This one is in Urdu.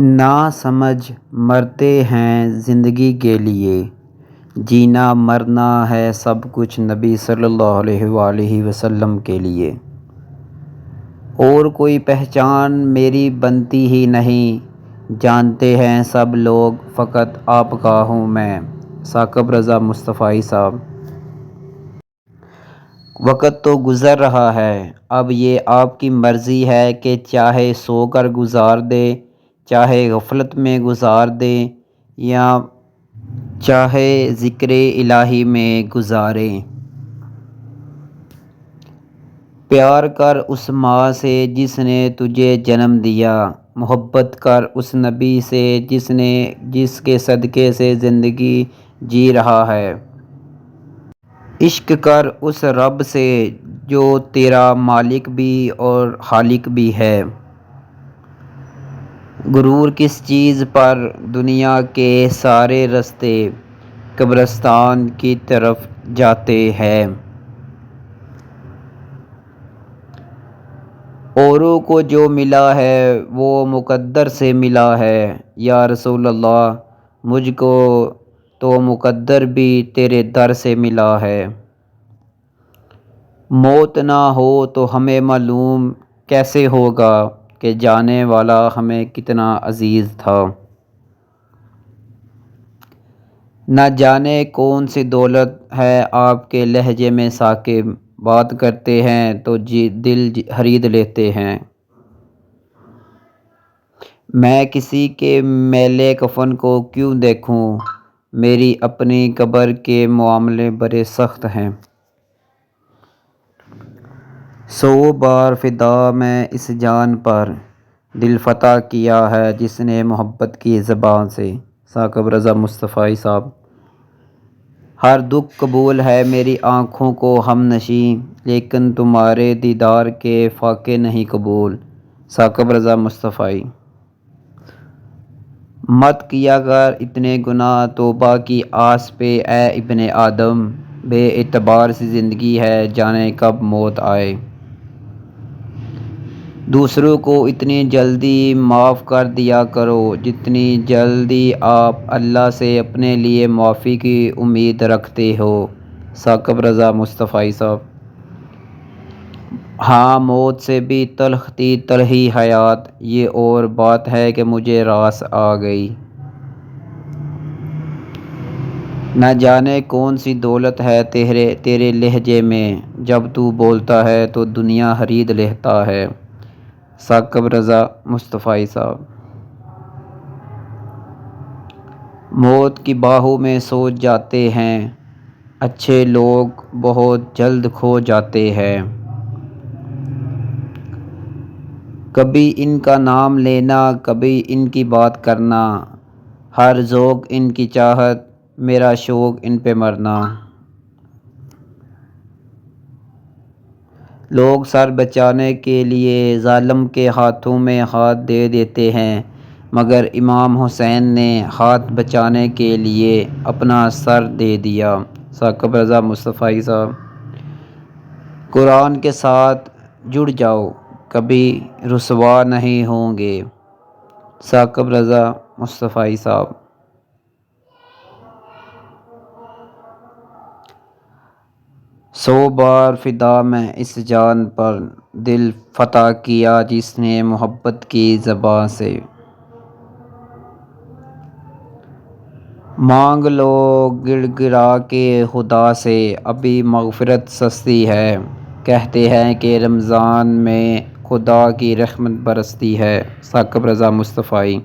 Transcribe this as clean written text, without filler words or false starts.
نا سمجھ مرتے ہیں زندگی کے لیے، جینا مرنا ہے سب کچھ نبی صلی اللہ علیہ وآلہ وسلم کے لیے۔ اور کوئی پہچان میری بنتی ہی نہیں، جانتے ہیں سب لوگ فقط آپ کا ہوں میں۔ ثاقب رضا مصطفائی صاحب۔ وقت تو گزر رہا ہے، اب یہ آپ کی مرضی ہے کہ چاہے سو کر گزار دے، چاہے غفلت میں گزار دیں یا چاہے ذکر الہی میں گزاریں۔ پیار کر اس ماں سے جس نے تجھے جنم دیا، محبت کر اس نبی سے جس کے صدقے سے زندگی جی رہا ہے۔ عشق کر اس رب سے جو تیرا مالک بھی اور خالق بھی ہے۔ غرور کس چیز پر، دنیا کے سارے رستے قبرستان کی طرف جاتے ہیں۔ اوروں کو جو ملا ہے وہ مقدر سے ملا ہے، یا رسول اللہ مجھ کو تو مقدر بھی تیرے در سے ملا ہے۔ موت نہ ہو تو ہمیں معلوم کیسے ہوگا کہ جانے والا ہمیں کتنا عزیز تھا۔ نہ جانے کون سی دولت ہے آپ کے لہجے میں ثاقب، بات کرتے ہیں تو دل خرید لیتے ہیں۔ میں کسی کے میلے کفن کو کیوں دیکھوں، میری اپنی قبر کے معاملے بڑے سخت ہیں۔ 100 بار فدا میں اس جان پر، دل فتح کیا ہے جس نے محبت کی زبان سے۔ ثاقب رضا مصطفائی صاحب۔ ہر دکھ قبول ہے میری آنکھوں کو ہم نشیں، لیکن تمہارے دیدار کے فاقے نہیں قبول۔ ثاقب رضا مصطفائی۔ مت کیا کر اتنے گناہ توبہ کی آس پہ اے ابن آدم، بے اعتبار سی زندگی ہے جانے کب موت آئے۔ دوسروں کو اتنی جلدی معاف کر دیا کرو جتنی جلدی آپ اللہ سے اپنے لیے معافی کی امید رکھتے ہو۔ ثاقب رضا مصطفائی صاحب۔ ہاں موت سے بھی تلخ تھی تلخی حیات، یہ اور بات ہے کہ مجھے راس آ گئی۔ نہ جانے کون سی دولت ہے تیرے لہجے میں، جب تو بولتا ہے تو دنیا خرید لیتا ہے۔ ثاقب رضا مصطفائی صاحب۔ موت کی باہوں میں سو جاتے ہیں، اچھے لوگ بہت جلد کھو جاتے ہیں۔ کبھی ان کا نام لینا کبھی ان کی بات کرنا، ہر ذوق ان کی چاہت میرا شوق ان پہ مرنا۔ لوگ سر بچانے کے لیے ظالم کے ہاتھوں میں ہاتھ دے دیتے ہیں، مگر امام حسین نے ہاتھ بچانے کے لیے اپنا سر دے دیا۔ ثاقب رضا مصطفائی صاحب۔ قرآن کے ساتھ جڑ جاؤ، کبھی رسوا نہیں ہوں گے۔ ثاقب رضا مصطفائی صاحب۔ 100 بار فدا میں اس جان پر، دل فتح کیا جس نے محبت کی زبان سے۔ مانگ لو گڑ گڑا کے خدا سے، ابھی مغفرت سستی ہے، کہتے ہیں کہ رمضان میں خدا کی رحمت برستی ہے۔ ثاقب رضا مصطفائی۔